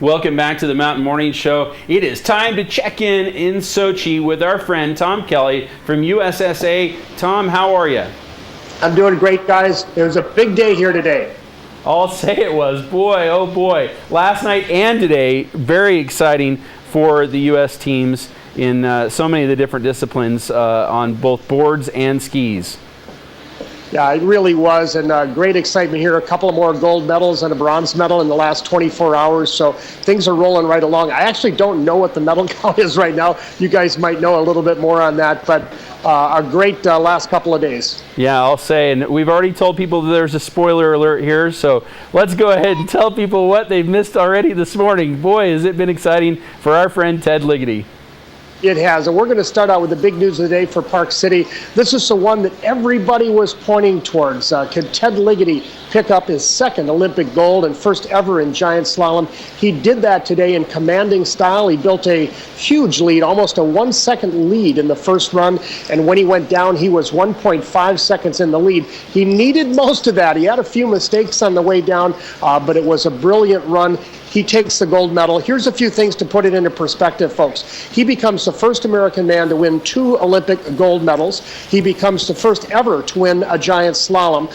Welcome back to the Mountain Morning Show. It is time to check in Sochi with our friend Tome Kelly from USSA. Tom, how are you? I'm doing great, guys. It was a big day here today. I'll say it was. Boy, oh boy. Last night and today, very exciting for the U.S. teams in so many of the different disciplines on both boards and skis. Yeah, it really was, and great excitement here. A couple of more gold medals and a bronze medal in the last 24 hours, so things are rolling right along. I actually don't know what the medal count is right now. You guys might know a little bit more on that, but a great last couple of days. Yeah, I'll say, and we've already told people that there's a spoiler alert here, so let's go ahead and tell people what they've missed already this morning. Boy, has it been exciting for our friend Ted Ligety. It has, and we're going to start out with the big news of the day for Park City. This is the one that everybody was pointing towards. Could Ted Ligety pick up his second Olympic gold and first ever in giant slalom? He did that today in commanding style. He built a huge lead, almost a 1 second lead in the first run, and when he went down, he was 1.5 seconds in the lead. He needed most of that. He had a few mistakes on the way down, but it was a brilliant run. He takes the gold medal. Here's a few things to put it into perspective, folks. He becomes the first American man to win 2 Olympic gold medals. He becomes the first ever to win a giant slalom,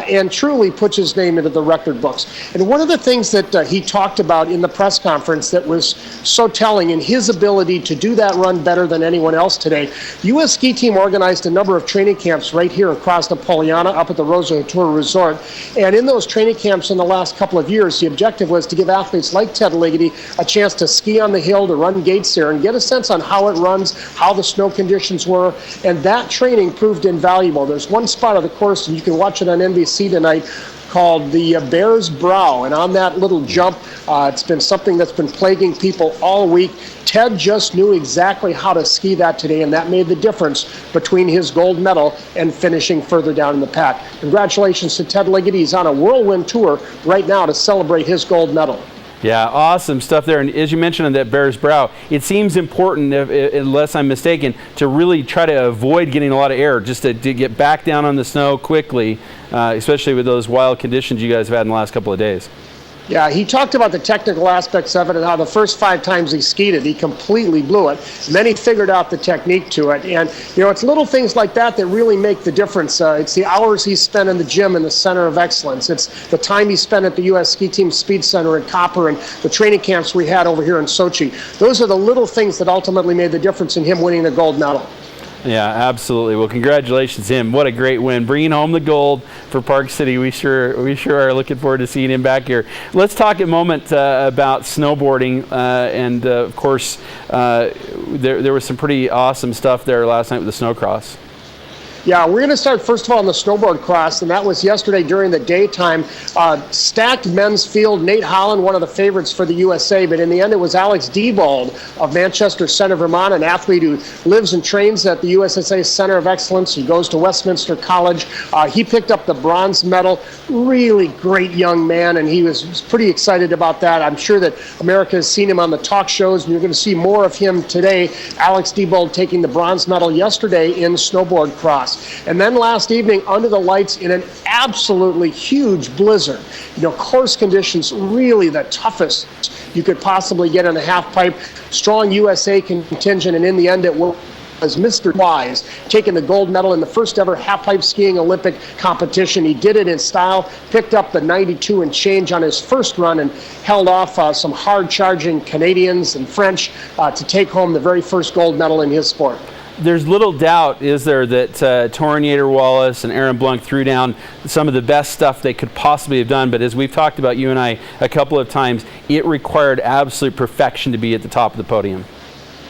and truly puts his name into the record books. And one of the things that he talked about in the press conference that was so telling in his ability to do that run better than anyone else today, the U.S. ski team organized a number of training camps right here across the Poliana up at the Rosa Tour Resort. And in those training camps in the last couple of years, the objective was to give athletes like Ted Ligety a chance to ski on the hill, to run gates there, and get a sense on how it runs, how the snow conditions were, and that training proved invaluable. There's one spot of the course, and you can watch it on NBC tonight, called the Bear's Brow, and on that little jump, it's been something that's been plaguing people all week. Ted just knew exactly how to ski that today, and that made the difference between his gold medal and finishing further down in the pack. Congratulations to Ted Ligety. He's on a whirlwind tour right now to celebrate his gold medal. Yeah, awesome stuff there. And as you mentioned on that Bear's Brow, it seems important, unless I'm mistaken, to really try to avoid getting a lot of air, just to get back down on the snow quickly, especially with those wild conditions you guys have had in the last couple of days. Yeah, he talked about the technical aspects of it and how the first 5 times he skied it, he completely blew it. And then he figured out the technique to it. And, you know, it's little things like that that really make the difference. It's the hours he spent in the gym in the Center of Excellence. It's the time he spent at the U.S. Ski Team Speed Center in Copper and the training camps we had over here in Sochi. Those are the little things that ultimately made the difference in him winning the gold medal. Yeah, absolutely. Well, congratulations to him. What a great win. Bringing home the gold for Park City. We sure are looking forward to seeing him back here. Let's talk a moment about snowboarding. And of course, there was some pretty awesome stuff there last night with the snowcross. Yeah, we're going to start first of all on the snowboard cross, and that was yesterday during the daytime. Stacked men's field. Nate Holland, one of the favorites for the USA, but in the end it was Alex Diebold of Manchester Center, Vermont, an athlete who lives and trains at the USSA Center of Excellence. He goes to Westminster College. He picked up the bronze medal. Really great young man, and he was pretty excited about that. I'm sure that America has seen him on the talk shows, and you're going to see more of him today. Alex Diebold taking the bronze medal yesterday in snowboard cross. And then last evening, under the lights in an absolutely huge blizzard. You know, course conditions really the toughest you could possibly get in a half pipe. Strong USA contingent, and in the end it was Mr. Wise taking the gold medal in the first ever half-pipe skiing Olympic competition. He did it in style, picked up the 92 and change on his first run, and held off some hard-charging Canadians and French to take home the very first gold medal in his sport. There's little doubt, is there, that Torrin Yater-Wallace and Aaron Blunk threw down some of the best stuff they could possibly have done, but as we've talked about, you and I, a couple of times, it required absolute perfection to be at the top of the podium.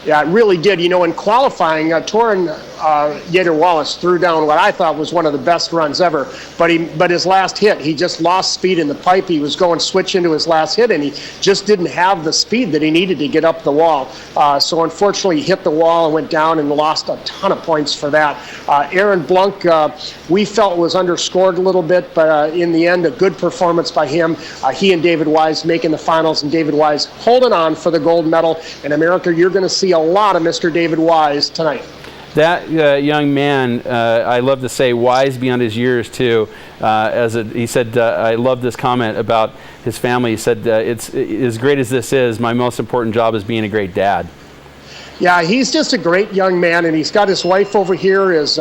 Yeah, it really did. You know, in qualifying, Torrin Yater-Wallace threw down what I thought was one of the best runs ever. But his last hit, he just lost speed in the pipe. He was going switch into his last hit, and he just didn't have the speed that he needed to get up the wall. So unfortunately, he hit the wall and went down and lost a ton of points for that. Aaron Blunk, we felt was underscored a little bit, but in the end, a good performance by him. He and David Wise making the finals, and David Wise holding on for the gold medal. In America, you're going to see a lot of Mr. David Wise tonight. That young man, I love to say, wise beyond his years too. He said, I love this comment about his family. He said, it's as great as this is, my most important job is being a great dad. Yeah, he's just a great young man, and he's got his wife over here, his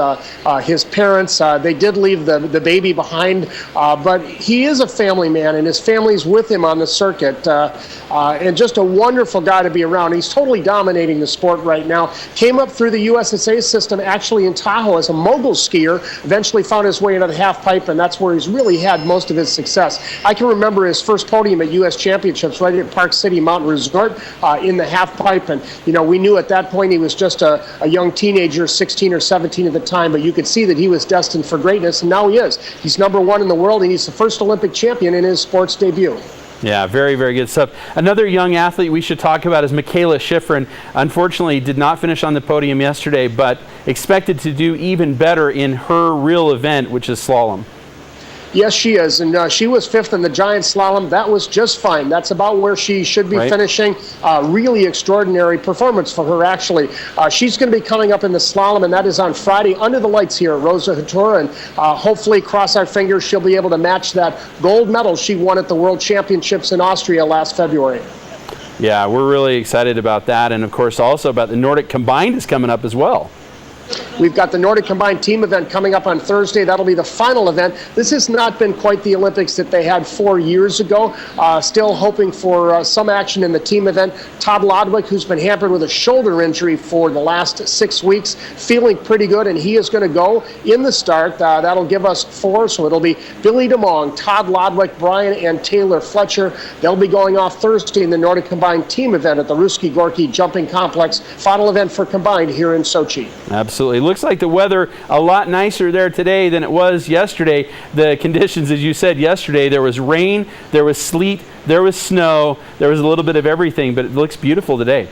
parents. They did leave the baby behind, but he is a family man, and his family's with him on the circuit, and just a wonderful guy to be around. He's totally dominating the sport right now. Came up through the USSA system actually in Tahoe as a mogul skier, eventually found his way into the half pipe, and that's where he's really had most of his success. I can remember his first podium at U.S. Championships right at Park City Mountain Resort in the half pipe, and we knew at that point he was just a young teenager, 16 or 17 at the time, but you could see that he was destined for greatness, and now he is. He's #1 in the world, and he's the first Olympic champion in his sports debut. Yeah, very, very good stuff. Another young athlete we should talk about is Michaela Schifrin. Unfortunately, did not finish on the podium yesterday, but expected to do even better in her real event, which is slalom. Yes, she is, and she was 5th in the giant slalom. That was just fine. That's about where she should be finishing. Really extraordinary performance for her, actually. She's going to be coming up in the slalom, and that is on Friday under the lights here at Rosa Hatur, and hopefully, cross our fingers, she'll be able to match that gold medal she won at the World Championships in Austria last February. Yeah, we're really excited about that, and of course also about the Nordic Combined is coming up as well. We've got the Nordic Combined Team event coming up on Thursday. That'll be the final event. This has not been quite the Olympics that they had 4 years ago. Still hoping for some action in the team event. Todd Lodwick, who's been hampered with a shoulder injury for the last 6 weeks, feeling pretty good, and he is going to go in the start. That'll give us 4, so it'll be Billy DeMong, Todd Lodwick, Brian, and Taylor Fletcher. They'll be going off Thursday in the Nordic Combined Team event at the Ruski Gorky Jumping Complex. Final event for Combined here in Sochi. Absolutely. Looks like the weather a lot nicer there today than it was yesterday. The conditions, as you said yesterday, there was rain, there was sleet, there was snow, there was a little bit of everything, but it looks beautiful today.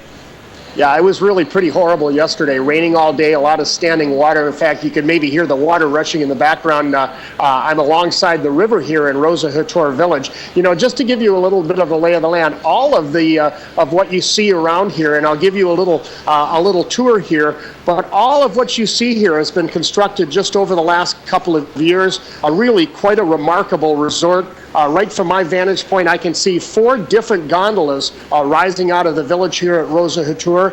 Yeah, it was really pretty horrible yesterday. Raining all day, a lot of standing water. In fact, you could maybe hear the water rushing in the background. I'm alongside the river here in Rosa Hatur Village. Just to give you a little bit of the lay of the land, all of the of what you see around here, and I'll give you a little tour here. But all of what you see here has been constructed just over the last couple of years. Really quite a remarkable resort. Right from my vantage point, I can see 4 different gondolas rising out of the village here at Rosa Hatur,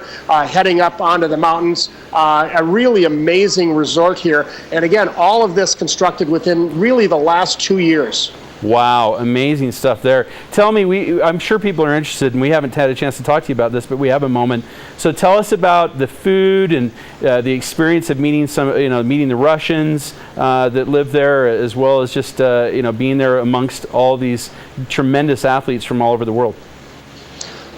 heading up onto the mountains. A really amazing resort here. And again, all of this constructed within really the last 2 years. Wow, amazing stuff there. Tell me, I'm sure people are interested, and we haven't had a chance to talk to you about this, but we have a moment. So tell us about the food and the experience of meeting meeting the Russians that live there, as well as just being there amongst all these tremendous athletes from all over the world.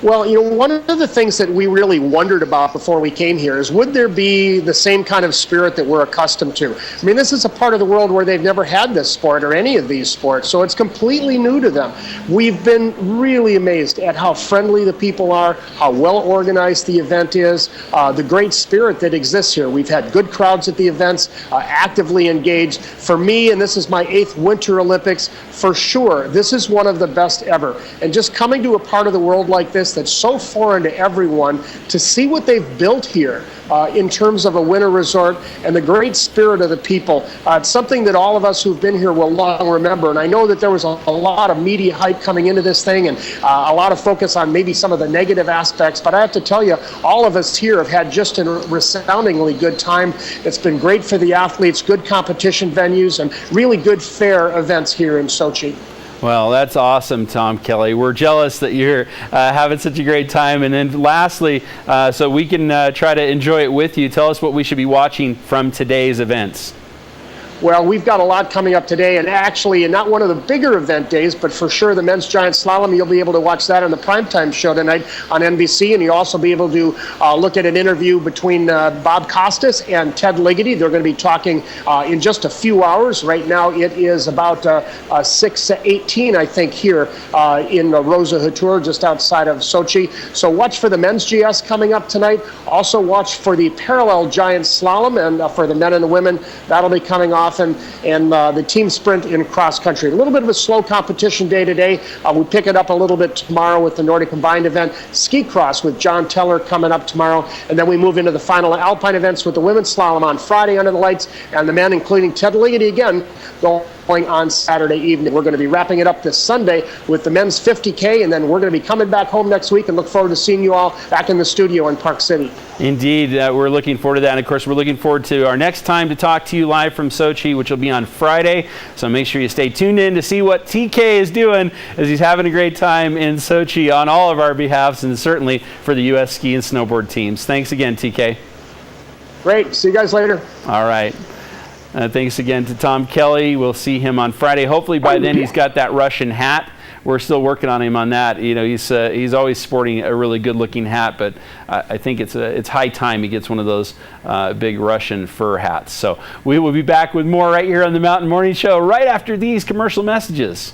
Well, one of the things that we really wondered about before we came here is, would there be the same kind of spirit that we're accustomed to? I mean, this is a part of the world where they've never had this sport or any of these sports, so it's completely new to them. We've been really amazed at how friendly the people are, how well organized the event is, the great spirit that exists here. We've had good crowds at the events, actively engaged. For me, and this is my 8th Winter Olympics, for sure, this is one of the best ever. And just coming to a part of the world like this that's so foreign to everyone, to see what they've built here in terms of a winter resort and the great spirit of the people. It's something that all of us who've been here will long remember. And I know that there was a lot of media hype coming into this thing, and a lot of focus on maybe some of the negative aspects. But I have to tell you, all of us here have had just a resoundingly good time. It's been great for the athletes, good competition venues, and really good fair events here in Sochi. Well, that's awesome, Tome Kelly. We're jealous that you're having such a great time. And then lastly, so we can try to enjoy it with you, tell us what we should be watching from today's events. Well, we've got a lot coming up today, and actually not one of the bigger event days, but for sure the men's giant slalom. You'll be able to watch that on the primetime show tonight on NBC, and you'll also be able to look at an interview between Bob Costas and Ted Ligety. They're going to be talking in just a few hours. Right now it is about 6:18, I think, here in Rosa Hatur, just outside of Sochi. So watch for the men's GS coming up tonight. Also watch for the parallel giant slalom, and for the men and the women, that'll be coming off often, and the team sprint in cross country. A little bit of a slow competition day today. We pick it up a little bit tomorrow with the Nordic Combined event. Ski cross with John Teller coming up tomorrow, and then we move into the final alpine events with the women's slalom on Friday under the lights, and the men, including Ted Ligety again, going on Saturday evening. We're going to be wrapping it up this Sunday with the men's 50K, and then we're going to be coming back home next week and look forward to seeing you all back in the studio in Park City. Indeed, we're looking forward to that. And of course, we're looking forward to our next time to talk to you live from Sochi, which will be on Friday. So make sure you stay tuned in to see what TK is doing as he's having a great time in Sochi on all of our behalfs, and certainly for the U.S. ski and snowboard teams. Thanks again, TK. Great. See you guys later. All right. Thanks again to Tome Kelly. We'll see him on Friday. Hopefully by then he's got that Russian hat. We're still working on him on that. You know, he's always sporting a really good-looking hat, but I think it's high time he gets one of those big Russian fur hats. So we will be back with more right here on the Mountain Morning Show right after these commercial messages.